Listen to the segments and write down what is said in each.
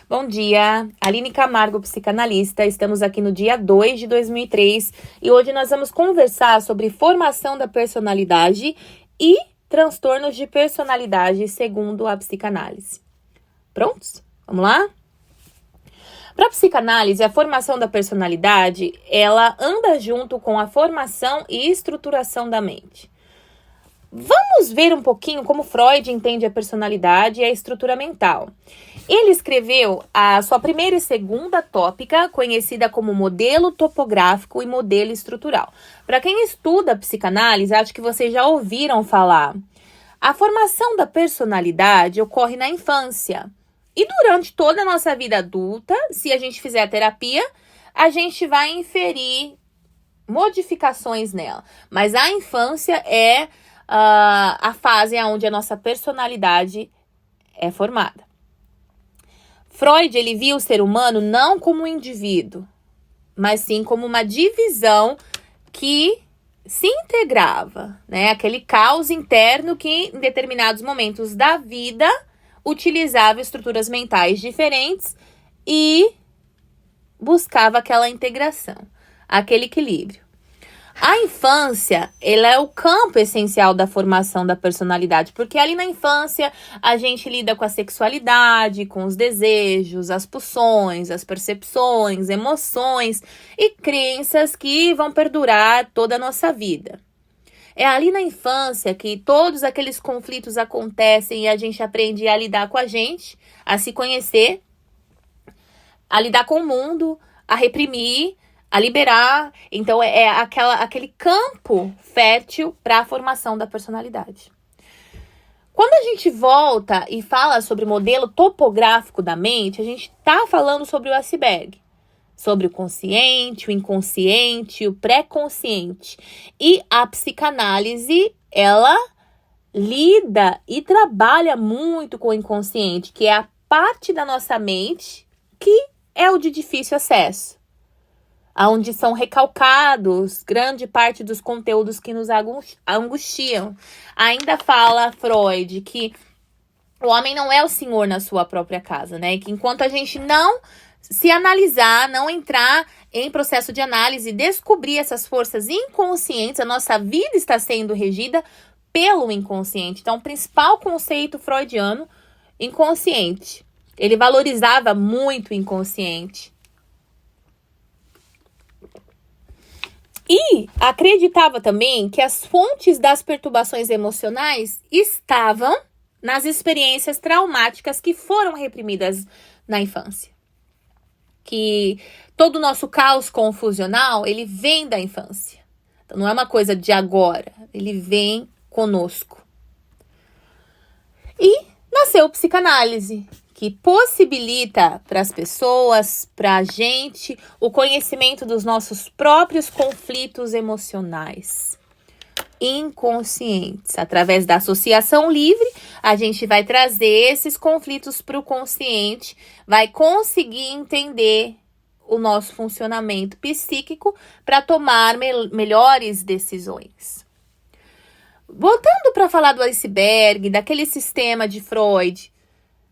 Bom dia, Aline Camargo, psicanalista. Estamos aqui no dia 2 de 2003 e hoje nós vamos conversar sobre formação da personalidade e transtornos de personalidade segundo a psicanálise. Prontos? Vamos lá? Para a psicanálise, a formação da personalidade, ela anda junto com a formação e estruturação da mente. Vamos ver um pouquinho como Freud entende a personalidade e a estrutura mental. Ele escreveu a sua primeira e segunda tópica, conhecida como modelo topográfico e modelo estrutural. Para quem estuda psicanálise, acho que vocês já ouviram falar. A formação da personalidade ocorre na infância. E durante toda a nossa vida adulta, se a gente fizer a terapia, a gente vai inferir modificações nela. Mas a infância é a fase onde a nossa personalidade é formada. Freud, ele via o ser humano não como um indivíduo, mas sim como uma divisão que se integrava, né? Aquele caos interno que, em determinados momentos da vida, utilizava estruturas mentais diferentes e buscava aquela integração, aquele equilíbrio. A infância, ela é o campo essencial da formação da personalidade, porque ali na infância a gente lida com a sexualidade, com os desejos, as pulsões, as percepções, emoções e crenças que vão perdurar toda a nossa vida. É ali na infância que todos aqueles conflitos acontecem e a gente aprende a lidar com a gente, a se conhecer, a lidar com o mundo, a reprimir, a liberar. Então, é aquele campo fértil para a formação da personalidade. Quando a gente volta e fala sobre modelo topográfico da mente, a gente está falando sobre o iceberg. Sobre o consciente, o inconsciente, o pré-consciente. E a psicanálise, ela lida e trabalha muito com o inconsciente, que é a parte da nossa mente que é o de difícil acesso. Onde são recalcados grande parte dos conteúdos que nos angustiam. Ainda fala Freud que o homem não é o senhor na sua própria casa, né? Que enquanto a gente não se analisar, não entrar em processo de análise, descobrir essas forças inconscientes, a nossa vida está sendo regida pelo inconsciente. Então, o principal conceito freudiano, inconsciente. Ele valorizava muito o inconsciente. E acreditava também que as fontes das perturbações emocionais estavam nas experiências traumáticas que foram reprimidas na infância. Que todo o nosso caos confusional, ele vem da infância. Então, não é uma coisa de agora, ele vem conosco. E nasceu a psicanálise, que possibilita para as pessoas, para a gente, o conhecimento dos nossos próprios conflitos emocionais inconscientes. Através da associação livre, a gente vai trazer esses conflitos para o consciente, vai conseguir entender o nosso funcionamento psíquico para tomar melhores decisões. Voltando para falar do iceberg, daquele sistema de Freud,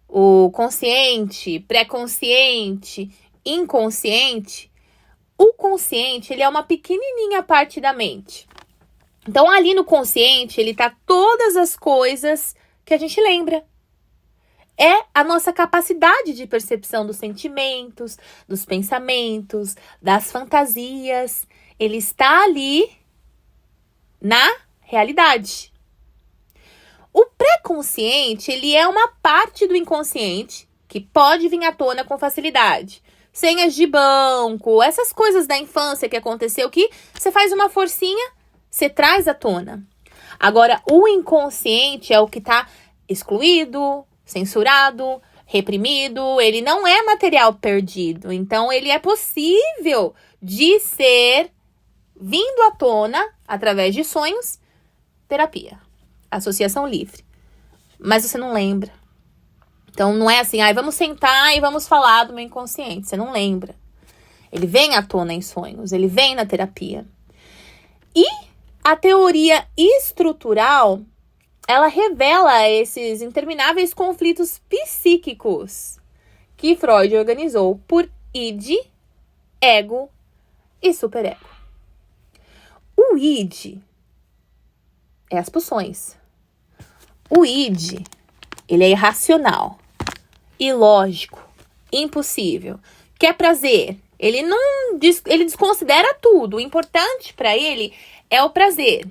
o consciente, pré-consciente, inconsciente, o consciente, ele é uma pequenininha parte da mente. Então, ali no consciente, ele tá todas as coisas que a gente lembra. É a nossa capacidade de percepção dos sentimentos, dos pensamentos, das fantasias. Ele está ali na realidade. O pré-consciente, ele é uma parte do inconsciente que pode vir à tona com facilidade. Senhas de banco, essas coisas da infância que aconteceu que você faz uma forcinha, você traz à tona. Agora, o inconsciente é o que está excluído, censurado, reprimido. Ele não é material perdido. Então, ele é possível de ser vindo à tona através de sonhos, terapia. Associação livre. Mas você não lembra. Então, não é assim, vamos sentar e vamos falar do meu inconsciente. Você não lembra. Ele vem à tona em sonhos, ele vem na terapia. E a teoria estrutural, ela revela esses intermináveis conflitos psíquicos que Freud organizou por id, ego e superego. O id é as pulsões. O id, ele é irracional, ilógico, impossível, quer prazer. Ele desconsidera tudo. O importante para ele é o prazer.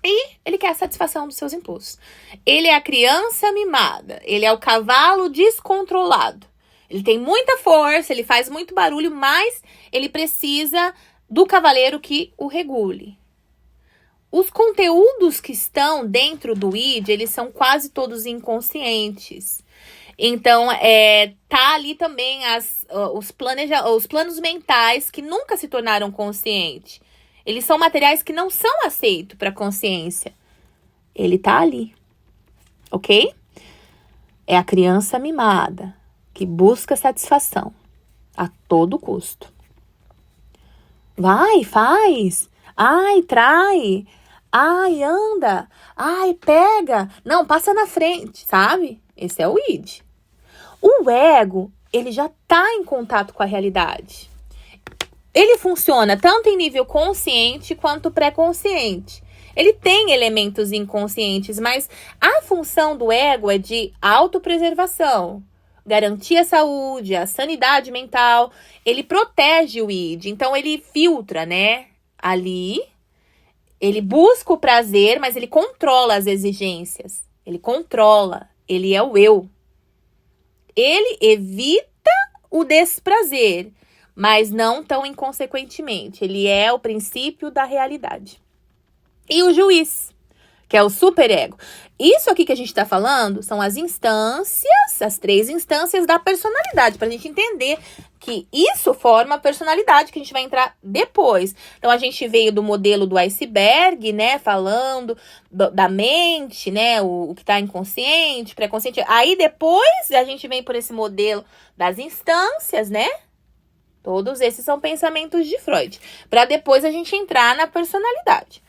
E ele quer a satisfação dos seus impulsos. Ele é a criança mimada. Ele é o cavalo descontrolado. Ele tem muita força, ele faz muito barulho, mas ele precisa do cavaleiro que o regule. Os conteúdos que estão dentro do id, eles são quase todos inconscientes. Então, tá ali também os planos mentais que nunca se tornaram conscientes. Eles são materiais que não são aceitos para a consciência. Ele tá ali, ok? É a criança mimada que busca satisfação a todo custo. Vai, faz. Ai, trai. Ai, anda. Ai, pega. Não, passa na frente, sabe? Esse é o id. O ego, ele já tá em contato com a realidade. Ele funciona tanto em nível consciente quanto pré-consciente. Ele tem elementos inconscientes, mas a função do ego é de autopreservação, garantir a saúde, a sanidade mental. Ele protege o id, então ele filtra, né? Ali, ele busca o prazer, mas ele controla as exigências. Ele controla, ele é o eu. Ele evita o desprazer, mas não tão inconsequentemente. Ele é o princípio da realidade. E o juiz, que é o superego. Isso aqui que a gente está falando são as instâncias, as 3 instâncias da personalidade, para a gente entender que isso forma a personalidade, que a gente vai entrar depois. Então, a gente veio do modelo do iceberg, né, falando da mente, né, o que está inconsciente, pré-consciente. Aí, depois, a gente vem por esse modelo das instâncias, né? Todos esses são pensamentos de Freud, para depois a gente entrar na personalidade.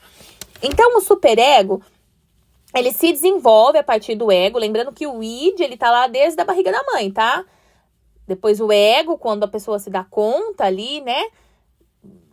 Então, o superego, ele se desenvolve a partir do ego, lembrando que o id, ele tá lá desde a barriga da mãe, tá? Depois o ego, quando a pessoa se dá conta ali, né?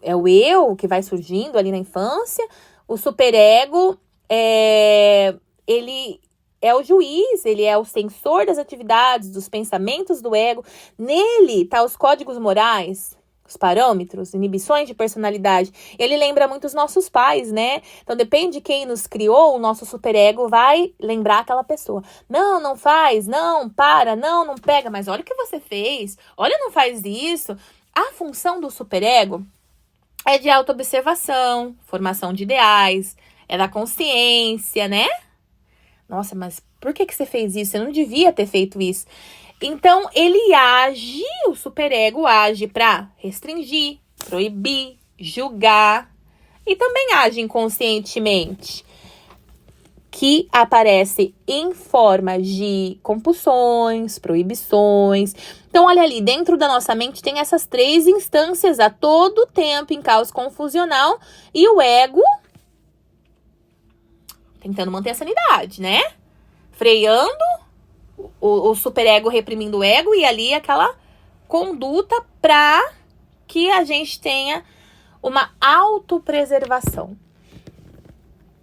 É o eu que vai surgindo ali na infância. O superego, ele é o juiz, ele é o sensor das atividades, dos pensamentos do ego. Nele tá os códigos morais, os parâmetros, inibições de personalidade. Ele lembra muito os nossos pais, né? Então, depende de quem nos criou, o nosso superego vai lembrar aquela pessoa. Não, não faz, não, para, não pega, mas olha o que você fez, olha, não faz isso. A função do superego é de autoobservação, formação de ideais, é da consciência, né? Nossa, mas por que você fez isso? Você não devia ter feito isso. Então, ele age, o superego age para restringir, proibir, julgar e também age inconscientemente, que aparece em forma de compulsões, proibições. Então, olha ali, dentro da nossa mente tem essas 3 instâncias a todo tempo em caos confusional e o ego tentando manter a sanidade, né? Freando o superego, reprimindo o ego, e ali aquela conduta para que a gente tenha uma autopreservação.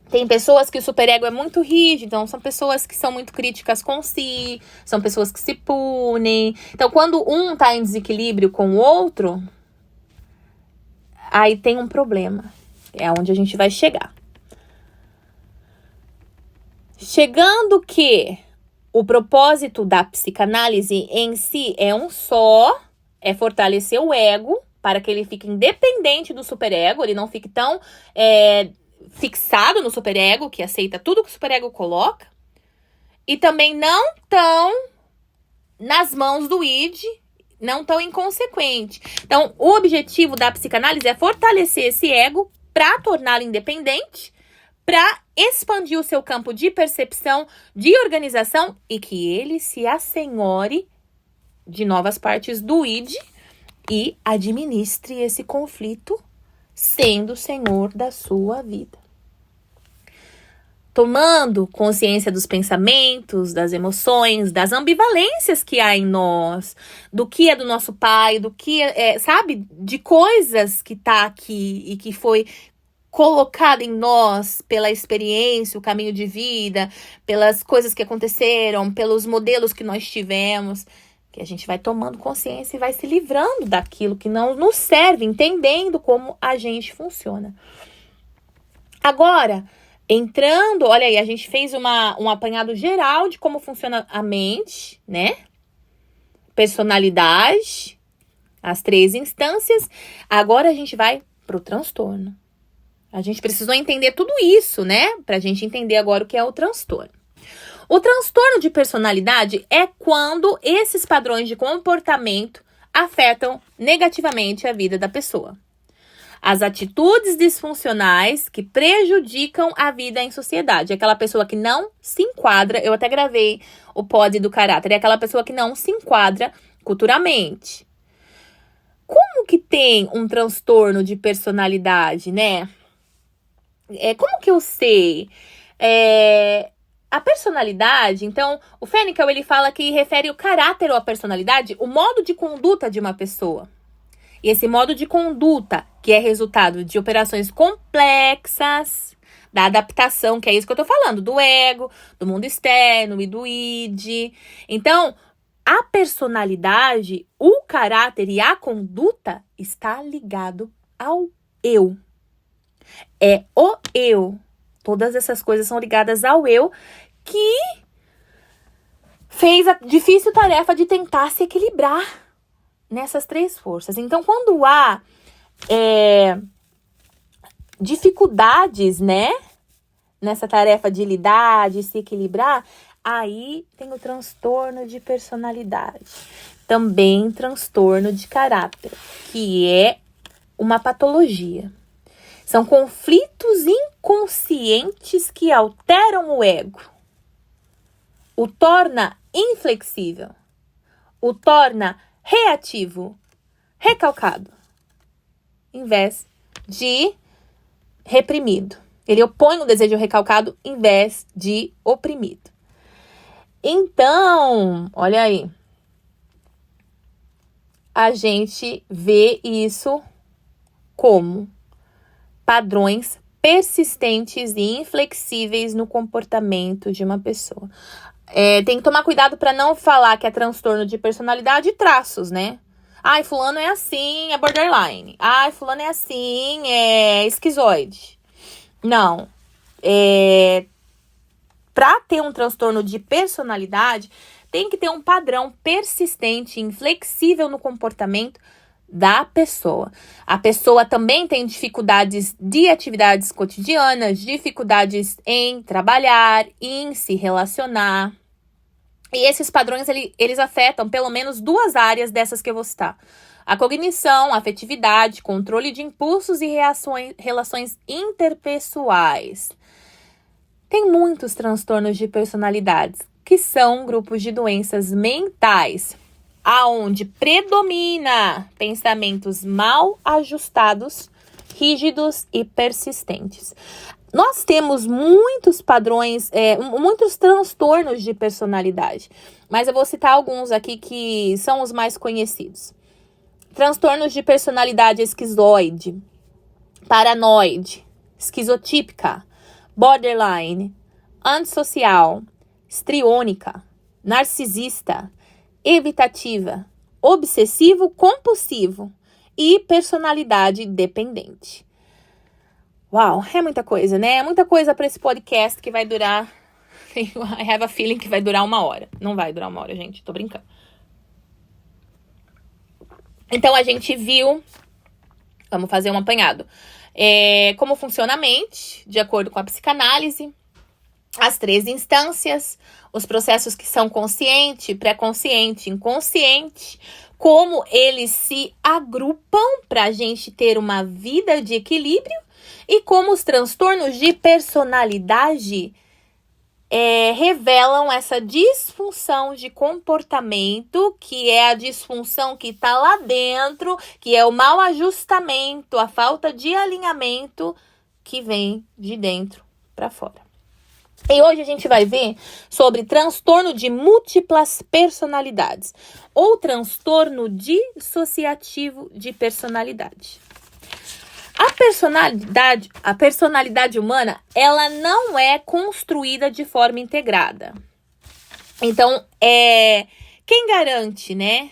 Tem pessoas que o superego é muito rígido, então são pessoas que são muito críticas com si, são pessoas que se punem. Então, quando um tá em desequilíbrio com o outro, aí tem um problema. É onde a gente vai chegar. Chegando que o propósito da psicanálise em si é um só, é fortalecer o ego para que ele fique independente do superego, ele não fique tão fixado no superego, que aceita tudo que o superego coloca, e também não tão nas mãos do id, não tão inconsequente. Então, o objetivo da psicanálise é fortalecer esse ego para torná-lo independente, para expandir o seu campo de percepção, de organização e que ele se assenhore de novas partes do id e administre esse conflito sendo senhor da sua vida. tomando consciência dos pensamentos, das emoções, das ambivalências que há em nós, do que é do nosso pai, do que sabe, de coisas que tá aqui e que foi colocada em nós pela experiência, o caminho de vida, pelas coisas que aconteceram, pelos modelos que nós tivemos, que a gente vai tomando consciência e vai se livrando daquilo que não nos serve, entendendo como a gente funciona. Agora, entrando, olha aí, a gente fez um apanhado geral de como funciona a mente, né? Personalidade, as 3 instâncias. Agora a gente vai pro transtorno. A gente precisou entender tudo isso, né? Pra gente entender agora o que é o transtorno. O transtorno de personalidade é quando esses padrões de comportamento afetam negativamente a vida da pessoa. As atitudes disfuncionais que prejudicam a vida em sociedade. Aquela pessoa que não se enquadra, eu até gravei o pod do caráter, é aquela pessoa que não se enquadra culturalmente. Como que tem um transtorno de personalidade, né? Como que eu sei? A personalidade, então, o Frankl, ele fala que refere o caráter ou a personalidade, o modo de conduta de uma pessoa. E esse modo de conduta, que é resultado de operações complexas, da adaptação, que é isso que eu tô falando, do ego, do mundo externo e do id. Então, a personalidade, o caráter e a conduta está ligado ao eu. É o eu. Todas essas coisas são ligadas ao eu, que fez a difícil tarefa de tentar se equilibrar nessas 3 forças. Então, quando há dificuldades, né, nessa tarefa de lidar, de se equilibrar, aí tem o transtorno de personalidade. Também transtorno de caráter, que é uma patologia. São conflitos inconscientes que alteram o ego, o torna inflexível, o torna reativo, recalcado, em vez de reprimido. Ele opõe o desejo recalcado em vez de oprimido. Então, olha aí, a gente vê isso como padrões persistentes e inflexíveis no comportamento de uma pessoa. Tem que tomar cuidado para não falar que é transtorno de personalidade e traços, né? Ai, fulano é assim, é borderline. Ai, fulano é assim, é esquizoide. Não. Para ter um transtorno de personalidade, tem que ter um padrão persistente e inflexível no comportamento da pessoa. A pessoa também tem dificuldades de atividades cotidianas, dificuldades em trabalhar, em se relacionar. E esses padrões, eles afetam pelo menos 2 áreas dessas que eu vou citar. A cognição, a afetividade, controle de impulsos e relações interpessoais. Tem muitos transtornos de personalidades, que são grupos de doenças mentais, aonde predomina pensamentos mal ajustados, rígidos e persistentes. Nós temos muitos padrões, muitos transtornos de personalidade, mas eu vou citar alguns aqui que são os mais conhecidos. Transtornos de personalidade esquizoide, paranoide, esquizotípica, borderline, antissocial, histriônica, narcisista, evitativa, obsessivo-compulsivo e personalidade dependente. Uau, é muita coisa, né? É muita coisa para esse podcast que vai durar... I have a feeling que vai durar 1 hora. Não vai durar 1 hora, gente. Tô brincando. Então, a gente viu... Vamos fazer um apanhado. Como funciona a mente, de acordo com a psicanálise. As 3 instâncias, os processos que são consciente, pré-consciente, inconsciente, como eles se agrupam para a gente ter uma vida de equilíbrio e como os transtornos de personalidade revelam essa disfunção de comportamento, que é a disfunção que está lá dentro, que é o mau ajustamento, a falta de alinhamento que vem de dentro para fora. E hoje a gente vai ver sobre transtorno de múltiplas personalidades ou transtorno dissociativo de personalidade. A personalidade humana, ela não é construída de forma integrada. Então, quem garante, né,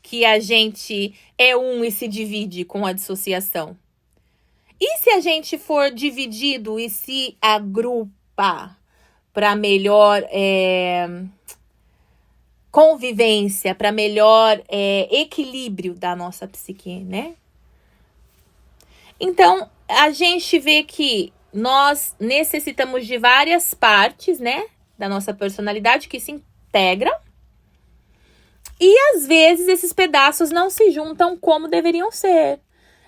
que a gente é um e se divide com a dissociação? E se a gente for dividido e se agrupa para melhor convivência, para melhor equilíbrio da nossa psique, né? Então, a gente vê que nós necessitamos de várias partes, né, da nossa personalidade que se integram. E, às vezes, esses pedaços não se juntam como deveriam ser.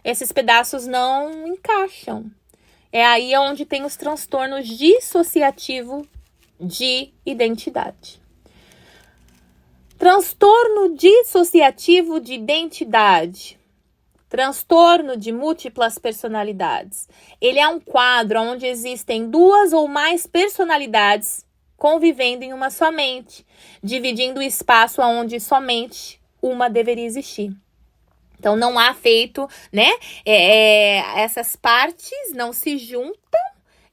Esses pedaços não encaixam. É aí onde tem os transtornos dissociativos de identidade. Transtorno dissociativo de identidade. Transtorno de múltiplas personalidades. Ele é um quadro onde existem duas ou mais personalidades convivendo em uma só mente, dividindo o espaço onde somente uma deveria existir. Então, não há feito, né? Essas partes não se juntam.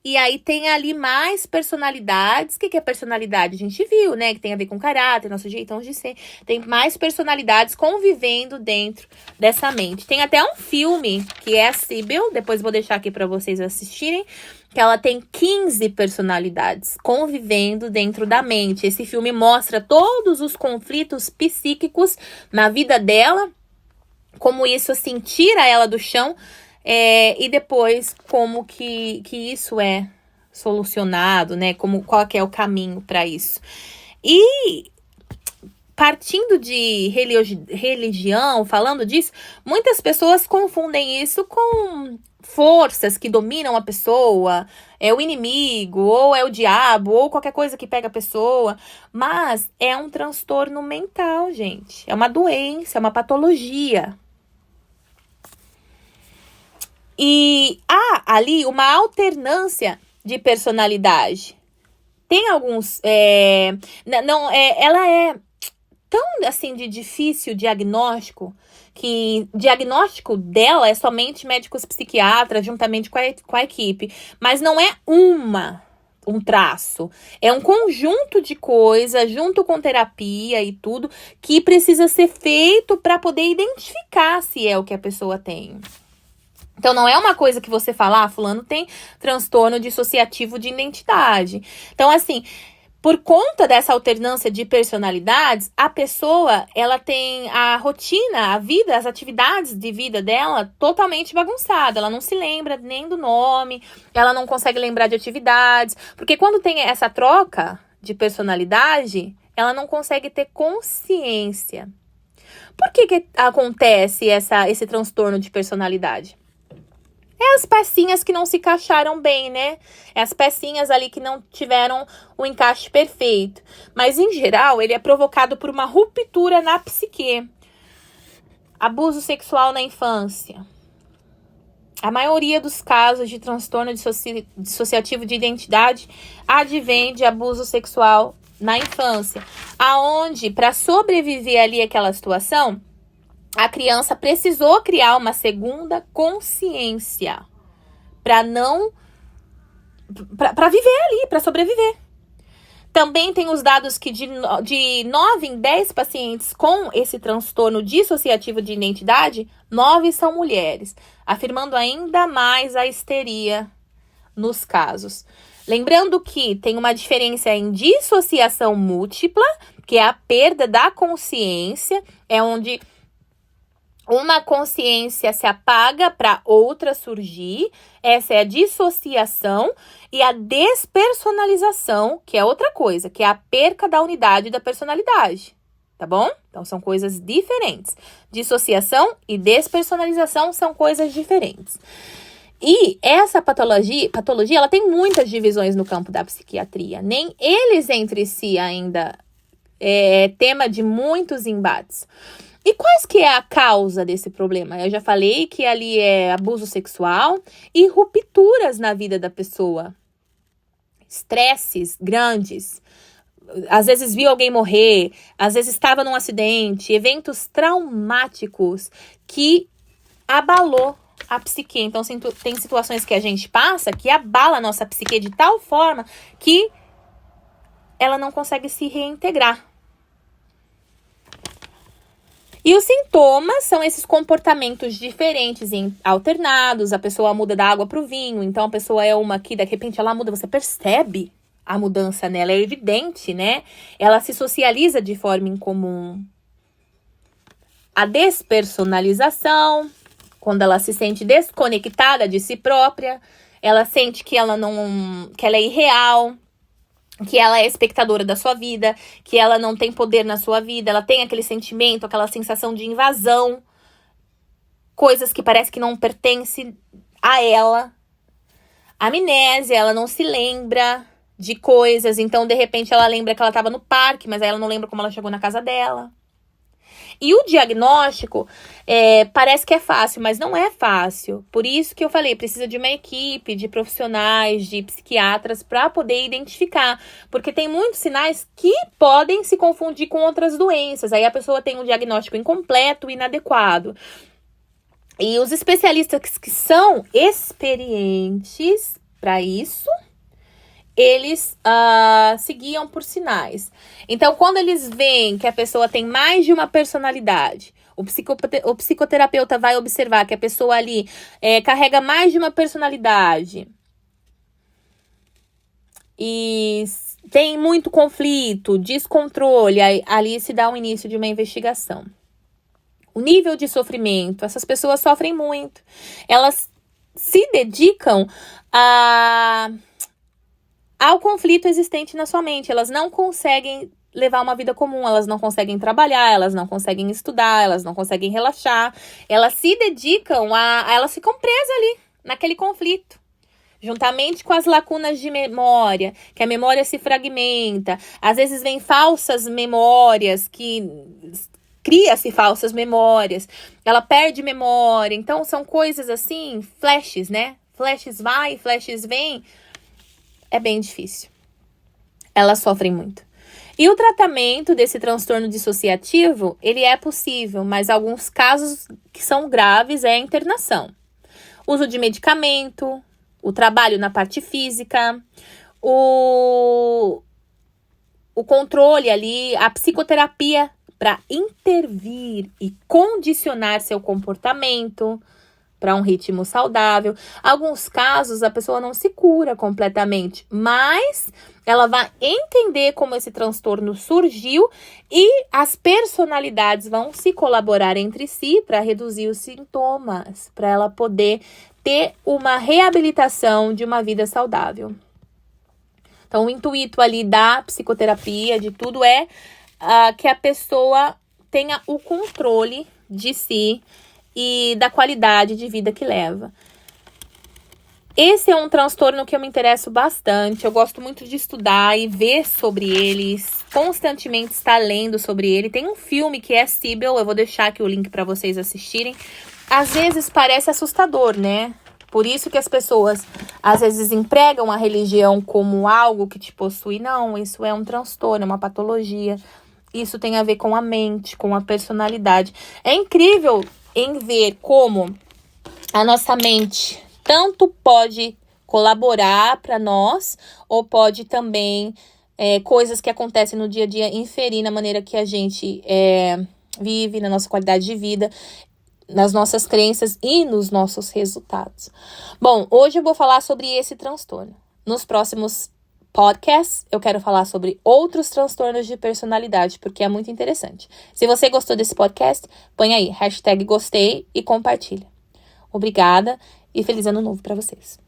E aí tem ali mais personalidades. O que é personalidade? A gente viu, né? Que tem a ver com caráter, nosso jeitão de ser. Tem mais personalidades convivendo dentro dessa mente. Tem até um filme que é a Sibyl, depois vou deixar aqui para vocês assistirem, que ela tem 15 personalidades convivendo dentro da mente. Esse filme mostra todos os conflitos psíquicos na vida dela, como isso assim tira ela do chão. E depois como que isso é solucionado, né? Qual que é o caminho para isso. E partindo de religião, falando disso, muitas pessoas confundem isso com forças que dominam a pessoa, é o inimigo, ou é o diabo, ou qualquer coisa que pega a pessoa. Mas é um transtorno mental, gente. É uma doença, é uma patologia. E há ali uma alternância de personalidade. Tem alguns... ela é tão, assim, de difícil diagnóstico, que diagnóstico dela é somente médicos psiquiatras, juntamente com a equipe. Mas não é um traço. É um conjunto de coisas, junto com terapia e tudo, que precisa ser feito para poder identificar se é o que a pessoa tem. Então, não é uma coisa que você fala, fulano tem transtorno dissociativo de identidade. Então, assim, por conta dessa alternância de personalidades, a pessoa, ela tem a rotina, a vida, as atividades de vida dela totalmente bagunçada. Ela não se lembra nem do nome, ela não consegue lembrar de atividades. Porque quando tem essa troca de personalidade, ela não consegue ter consciência. Por que acontece esse transtorno de personalidade? É as pecinhas que não se encaixaram bem, né? É as pecinhas ali que não tiveram o encaixe perfeito. Mas, em geral, ele é provocado por uma ruptura na psique. Abuso sexual na infância. A maioria dos casos de transtorno dissociativo de identidade advém de abuso sexual na infância. Aonde, para sobreviver ali àquela situação, a criança precisou criar uma segunda consciência para viver ali, para sobreviver. Também tem os dados que de 9 em 10 pacientes com esse transtorno dissociativo de identidade, 9 são mulheres, afirmando ainda mais a histeria nos casos. Lembrando que tem uma diferença em dissociação múltipla, que é a perda da consciência, é onde uma consciência se apaga para outra surgir. Essa é a dissociação. E a despersonalização, que é outra coisa, que é a perca da unidade da personalidade. Tá bom? Então, são coisas diferentes. Dissociação e despersonalização são coisas diferentes. E essa patologia, ela tem muitas divisões no campo da psiquiatria. Nem eles entre si ainda é tema de muitos embates. E quais que é a causa desse problema? Eu já falei que ali é abuso sexual e rupturas na vida da pessoa. estresses grandes. Às vezes viu alguém morrer, às vezes estava num acidente, eventos traumáticos que abalou a psique. Então, tem situações que a gente passa que abala a nossa psique de tal forma que ela não consegue se reintegrar. E os sintomas são esses comportamentos diferentes e alternados. A pessoa muda da água para o vinho. Então, a pessoa é uma que, de repente, ela muda. Você percebe a mudança nela, é evidente, né? Ela se socializa de forma incomum. A despersonalização, quando ela se sente desconectada de si própria. Ela sente que ela é irreal, que ela é espectadora da sua vida, que ela não tem poder na sua vida, ela tem aquele sentimento, aquela sensação de invasão, coisas que parece que não pertencem a ela. Amnésia, ela não se lembra de coisas, então de repente ela lembra que ela estava no parque, mas aí ela não lembra como ela chegou na casa dela. E o diagnóstico parece que é fácil, mas não é fácil. Por isso que eu falei, precisa de uma equipe de profissionais, de psiquiatras para poder identificar. Porque tem muitos sinais que podem se confundir com outras doenças. Aí a pessoa tem um diagnóstico incompleto, inadequado. E os especialistas que são experientes para isso, eles se guiam por sinais. Então, quando eles veem que a pessoa tem mais de uma personalidade, o psicoterapeuta vai observar que a pessoa ali carrega mais de uma personalidade e tem muito conflito, descontrole, ali se dá o início de uma investigação. O nível de sofrimento, essas pessoas sofrem muito. Elas se dedicam ao conflito existente na sua mente. Elas não conseguem levar uma vida comum, elas não conseguem trabalhar, elas não conseguem estudar, elas não conseguem relaxar. Elas se dedicam elas ficam presas ali, naquele conflito. Juntamente com as lacunas de memória, que a memória se fragmenta. Às vezes vem falsas memórias, cria-se falsas memórias. Ela perde memória. Então, são coisas assim, flashes, né? Flashes vai, flashes vem. É bem difícil. Elas sofrem muito. E o tratamento desse transtorno dissociativo, ele é possível, mas alguns casos que são graves é a internação. Uso de medicamento, o trabalho na parte física, o controle ali, a psicoterapia para intervir e condicionar seu comportamento para um ritmo saudável. Alguns casos a pessoa não se cura completamente, mas ela vai entender como esse transtorno surgiu e as personalidades vão se colaborar entre si para reduzir os sintomas, para ela poder ter uma reabilitação de uma vida saudável. Então, o intuito ali da psicoterapia, de tudo, é que a pessoa tenha o controle de si e da qualidade de vida que leva. Esse é um transtorno que eu me interesso bastante. Eu gosto muito de estudar e ver sobre eles, constantemente estar lendo sobre ele. Tem um filme que é Sybil, eu vou deixar aqui o link para vocês assistirem. Às vezes parece assustador, né? Por isso que as pessoas, às vezes, empregam a religião como algo que te possui. Não, isso é um transtorno, é uma patologia. Isso tem a ver com a mente, com a personalidade. É incrível em ver como a nossa mente tanto pode colaborar para nós, ou pode também, coisas que acontecem no dia a dia, inferir na maneira que a gente vive, na nossa qualidade de vida, nas nossas crenças e nos nossos resultados. Bom, hoje eu vou falar sobre esse transtorno. Nos próximos podcasts, eu quero falar sobre outros transtornos de personalidade, porque é muito interessante. Se você gostou desse podcast, põe aí, #gostei e compartilha. Obrigada e feliz ano novo para vocês.